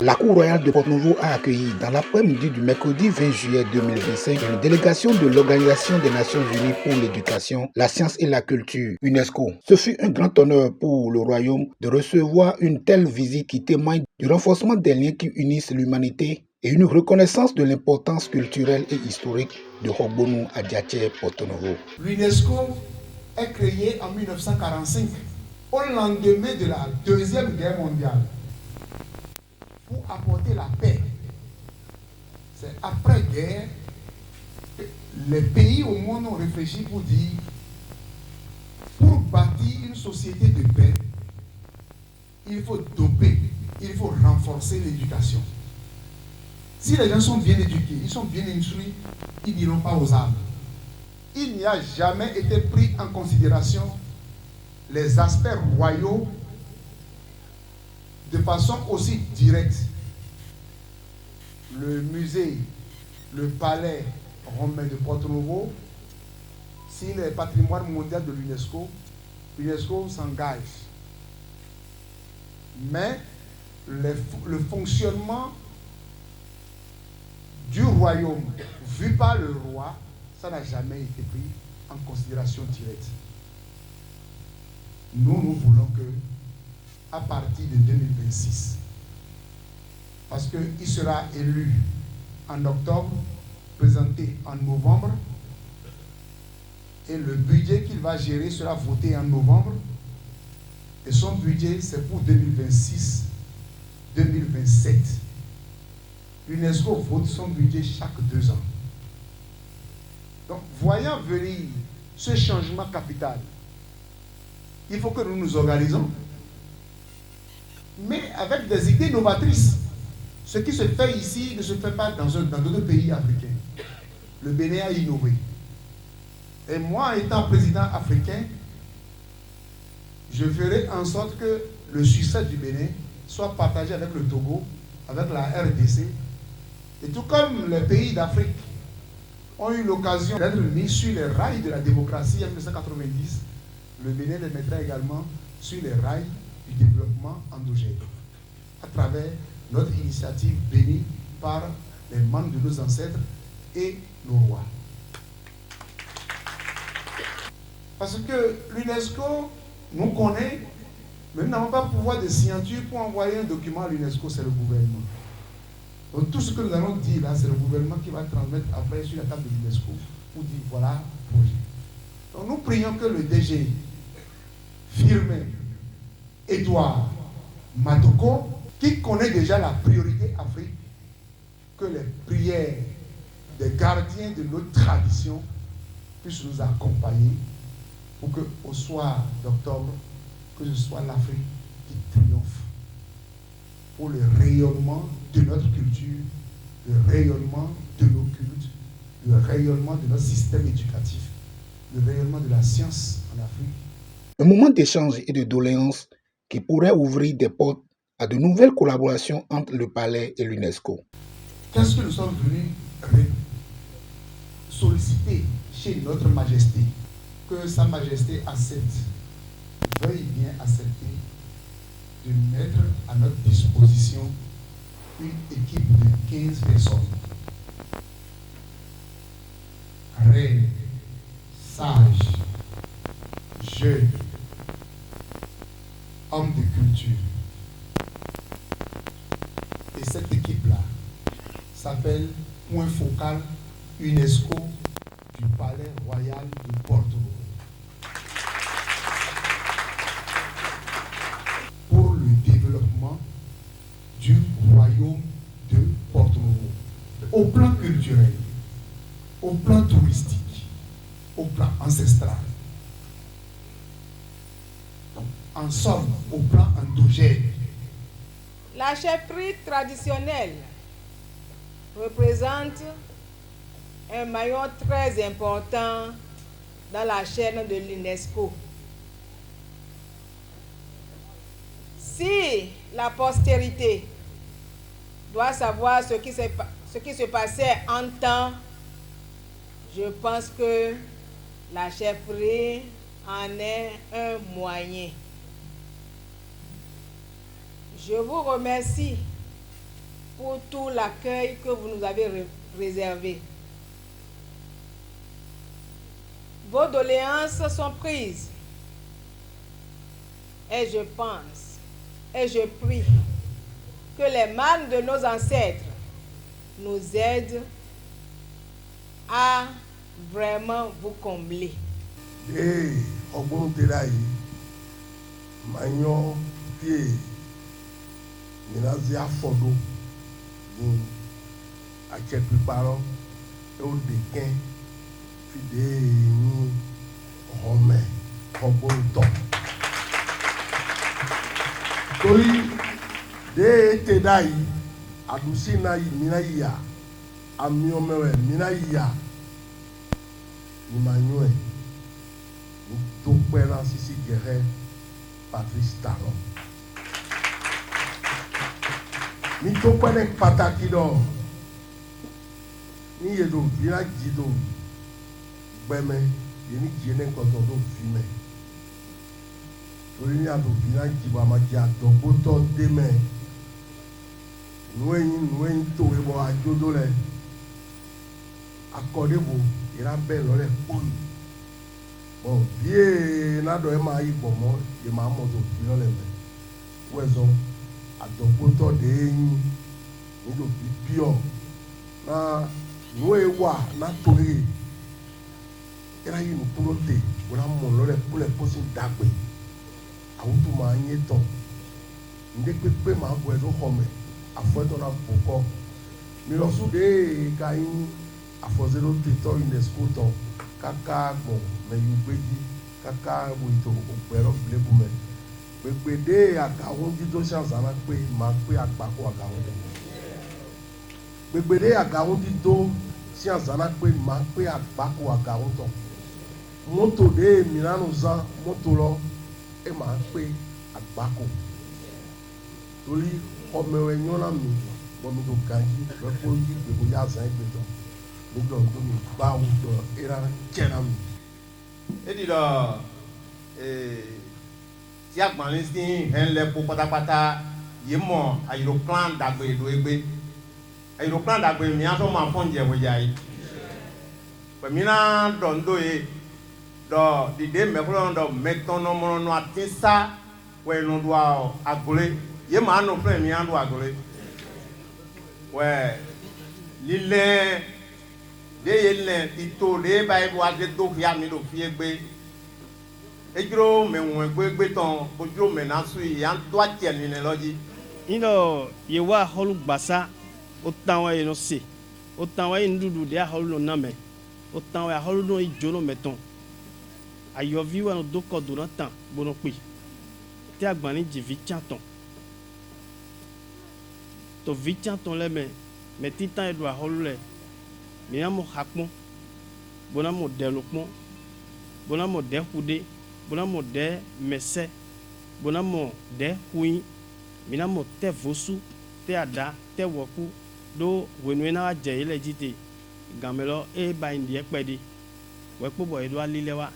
La Cour royale de Porto-Novo a accueilli dans l'après-midi du mercredi 20 juillet 2025 une délégation de l'Organisation des Nations Unies pour l'éducation, la science et la culture, UNESCO. Ce fut un grand honneur pour le royaume de recevoir une telle visite qui témoigne du renforcement des liens qui unissent l'humanité et une reconnaissance de l'importance culturelle et historique de Hogbonou Adiaché Porto-Novo. L'UNESCO est créée en 1945, au lendemain de la Deuxième Guerre mondiale, pour apporter la paix. C'est après-guerre que les pays au monde ont réfléchi pour dire, pour bâtir une société de paix, il faut doper, il faut renforcer l'éducation. Si les gens sont bien éduqués, ils sont bien instruits, ils n'iront pas aux armes. Il n'y a jamais été pris en considération les aspects royaux de façon aussi directe. Le musée, le palais romain de Porto-Novo, s'il est patrimoine mondial de l'UNESCO, l'UNESCO s'engage. Mais le fonctionnement du royaume vu par le roi, ça n'a jamais été pris en considération directe. Nous voulons que, à partir de 2026, parce qu'il sera élu en octobre, présenté en novembre, et le budget qu'il va gérer sera voté en novembre, et son budget c'est pour 2026-2027. L'UNESCO vote son budget chaque 2 ans. Donc, voyant venir ce changement capital, il faut que nous nous organisons, mais avec des idées novatrices. Ce qui se fait ici ne se fait pas dans d'autres pays africains. Le Bénin a innové. Et moi, étant président africain, je ferai en sorte que le succès du Bénin soit partagé avec le Togo, avec la RDC. Et tout comme les pays d'Afrique ont eu l'occasion d'être mis sur les rails de la démocratie en 1990, le Bénin les mettra également sur les rails du développement endogène, à travers notre initiative bénie par les membres de nos ancêtres et nos rois. Parce que l'UNESCO nous connaît, mais nous n'avons pas pouvoir de signature pour envoyer un document à l'UNESCO, c'est le gouvernement. Donc tout ce que nous allons dire là, c'est le gouvernement qui va transmettre après sur la table de l'UNESCO pour dire voilà le projet. Donc nous prions que le DG Firmin Edouard Matoko, qui connaît déjà la priorité Afrique, que les prières des gardiens de notre tradition puissent nous accompagner pour qu'au soir d'octobre, que ce soit l'Afrique qui triomphe pour le rayonnement de notre culture, le rayonnement de nos cultes, le rayonnement de notre système éducatif, le rayonnement de la science en Afrique. Un moment d'échange et de doléances qui pourrait ouvrir des portes à de nouvelles collaborations entre le palais et l'UNESCO. Qu'est-ce que nous sommes venus solliciter chez notre Majesté? Que Sa Majesté veuille bien accepter de mettre à notre disposition une équipe de 15 personnes. Reines, sages, jeunes, hommes de culture. Et cette équipe-là s'appelle Point Focal UNESCO du Palais Royal de Porto-Novo. Pour le développement du royaume de Porto-Novo. Au plan culturel, au plan touristique, au plan ancestral. Donc, en somme, au plan endogène. La chefferie traditionnelle représente un maillon très important dans la chaîne de l'UNESCO. Si la postérité doit savoir ce qui se passait en temps, je pense que la chefferie en est un moyen. Je vous remercie pour tout l'accueil que vous nous avez réservé. Vos doléances sont prises. Et je pense, et je prie que les mânes de nos ancêtres nous aident à vraiment vous combler. Hey, ọgbọ́n tẹ́lá yìí máa yan bíi mìíràn afọ́dọ́ ní àjẹpíparọ́ yóò dé kẹ́ fìdí ní ọmọ ọgbọ́n tọ̀. Torí dé tẹ́lá yìí àdùsí náà yìí mìíràn yìí yà àmì ọmọ rẹ̀ mìíràn yìí yà ní máa yan ẹ̀. Tó pẹ́ náà Sisi Gẹ̀rẹ́ Patrice Talon. Ní tó pẹ́ ní pàtàkì náà ní yẹ̀dọ̀ yìí jí tó gbẹ́mẹ́ yìí ní jí ní kọ̀tọ̀ tó fi mẹ́. Torí ní àdó yìí jí bọ́ àmàjì àdọ́gbótọ́ dé mẹ́. Nùwẹ́yìn tó wẹ́ bọ́ àjọdó rẹ̀ akọ̀débò yìí bẹ́ẹ̀ lọ́rẹ̀ kpọ́nù. Bon, bien, nado ema ayi bomo, ye ma moto kilo leme. Wezo, adopoto de yin, nido bibio, na noe wa na toye. Era yi nukulo te, wona mo lore pule posin dagbe. Awutu ma anye ton. Nde pepe ma wezo home, afweto na poko. Mi lo su de ka yin afozero tito UNESCO ton. Kaka gbọ̀n mẹ́yìn gbéjì kaka wòtò òpẹ̀rọ fìlẹ́bù mẹ́ gbẹgbẹdẹ àgàwọn dídó ṣàǹsánà pé máa pé àgbàkọ àgàwọn tó gbẹgbẹdẹ àgàwọn dídó ṣàǹsánà pé máa pé àgbàkọ àgàwọn tó mọ́tò dé mìíràn zan mọ́tò lọ ẹ máa pé àgbàkọ torí ọmọ ẹ yọ́nà mi bọ́mi tó gàjí lọ́pọ̀ yí gbogbo yá sàn ẹ gbẹdọ̀. Edi dɔ tí agbani sí hɛn lɛ kó pátápátá yé mɔ ayiroplan dàgbé do egbe ayiroplan dàgbé miã tó ma fɔn jɛ wòdza yi pɛmina dɔ ŋdó ye dɔ dìde mɛkulɔ dɔ mɛtɔnɔmɔnɔ ati sa wɛnu do agolé yé ma nù fún miã do agolé wɛ lílɛ. De yelne ito de ba ibo ade do ya mi do fie gbe ejro me won gbe ton ojro me na su ya to atie ni ne loji indo ye wa holu gbasa o tan wa no se o tan wa ndudu de holu no name o tan wa holu no ijolo meton ayo vi wa no do ko do na tan bono pe ti agbani ji vi chanton to vi chanton le me titan e do holu le mina mo hakpon bona mo delokpon bona mo de kude bona mo de mese bona mo de hui mina mo te vosu te ada te woku do wenwe na je ile jite gamelo e ba indi ekpedi we po boy do alile wa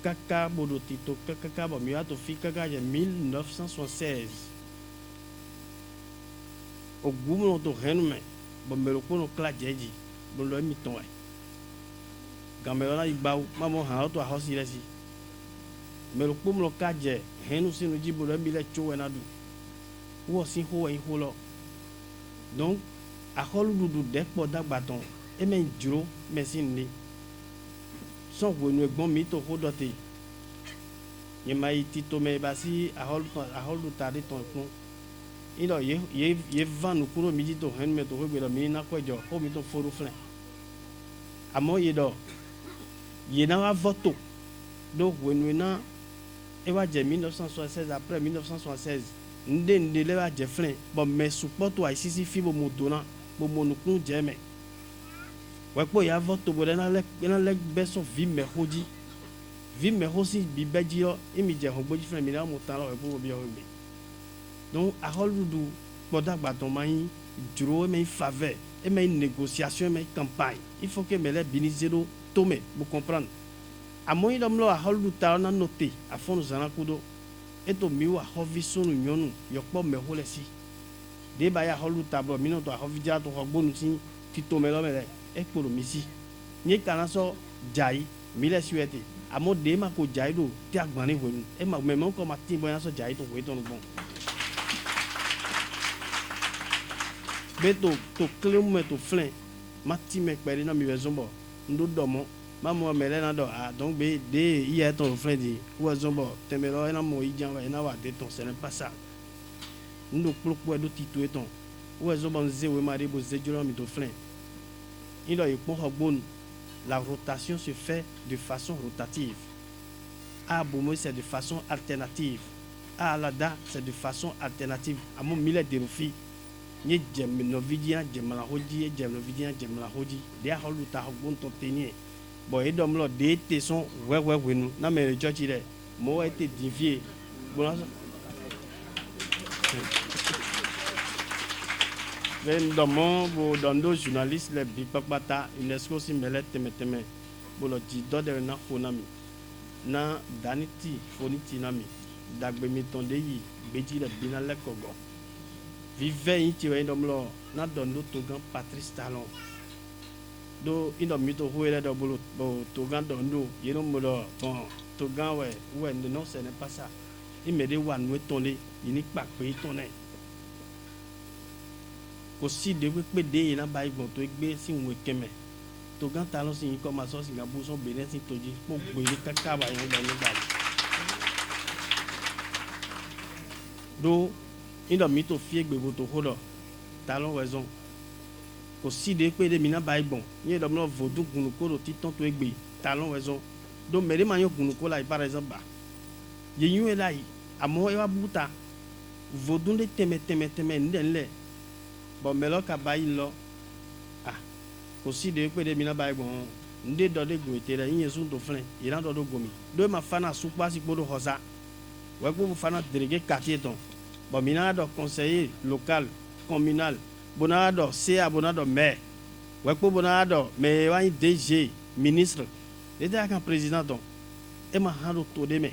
kaka bodo tito kaka bo mi ato fi kaka je 1976 ogumo to renme bo melokpo no kla jeji bolo mi ton gamelo na igbawo mamo han to ahosi lesi melo pom lo kaje henu sinu ji bolo mi le chowe na du wo sin ho en ho lo donc aholu dudu de po dagba ton e men juro mesin ni son wonu egbon mi to ho dote yema iti to me basi aholu tade ton pon ilo ye vanu kuro mi to hen me to gbe lo mi na kwejo ho mi to foru flen amo ye do ye na wa voto do wenu na e wa je 1976 après 1976 nde le wa je flen bo me support wa sisi fi bo modona bo monukun je me we po ya voto bo na le beso vi me hoji bi beji yo imi je ho gboji flen mi na mo tan lo e bo bi o gbe donc aholudu poda gbaton mayin duro e me faveur et mais une négociation mais campagne il faut que me les binizero tome vous comprendre à moi il domlo aholudu ta na noté à fond nous ana kudo et to miwa hovi sonu nyonu yokpo me holesi de ba ya holu tablo mino to hofija to hogbonu si tito melo mele e kporo misi ni kana so jai mile suete amo de ma ko jai do ti agbani wonu e ma memo ko ma tin boya so jai to we to no bon beto to klem me to flen mati me pere na mi wezombo ndo domo mamo mele na do a donc be de hier ton flen di wezombo temelo na mo ijan wa na wa de ton ce n'est pas ça ndo plokpo do titu eton wezombo nze we mari bo zejuro mi to flen il a ipon hogbon la rotation se fait de façon rotative à Bomo c'est de façon alternative à Alada c'est de façon alternative à mon mille de rofi ni jem novidia jem la hoji jem novidia jem la hoji de a holu ta hogbon to tenir bon et dom lo de te son we wenu na me church ile mo été dévié bon ben domo bo dondo journaliste le bipapata UNESCO si mele temeteme bo lo di do de na fonami na daniti foniti nami dagbe mi tonde yi beji le bina le kogo vive yi ti we domlo na dondo togan Patrice Talon do indo mi to hoele do bolo bo togan dondo yeno mo do bon togan we non ce n'est pas ça il me de wan we tonde yini pa pe tonne ko si de pe de na ba igbon to gbe si nwe keme togan Talon si yin ko ma so Singapore so Benin si toji mo gbe ni kaka ba yan do ni ba do indo mi to fie gbe bo to hodo Talon raison ko si de pe de mi na ba igbon ni do mo vodun gunu ko ro titon to egbe Talon raison do mere ma yo gunu ko la par exemple ba ye yin e la yi amo e wa buta vodun de teme ndenle bon melo ka ba yin lo ah ko si de pe de mi na ba igbon nde do de go etere yin sun to flen ira do gomi do ma fana supa si podo hosa wa ko fana délégué quartier ton bon mina do conseiller local communal bonado CA bonado maire wa ko bonado mais wa DG ministre déjà quand président ton e ma hando to de me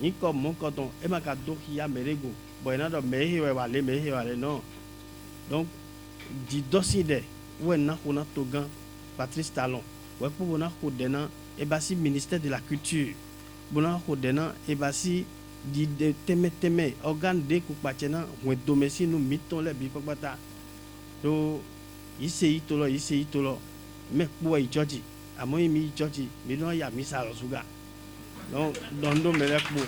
ni ko mon ko ton e ma ka do ya merego bonado me wa le non donc di dossier ouais na ko na togan Patrice Talon ouais pour bona ko dena e basi ministère de la culture bona ko dena e basi di de teme organe de ko pachena we domesi no miton le bi pata do ise itolo me po e church amo mi church mi no ya mi sa lo suga donc dondo me le po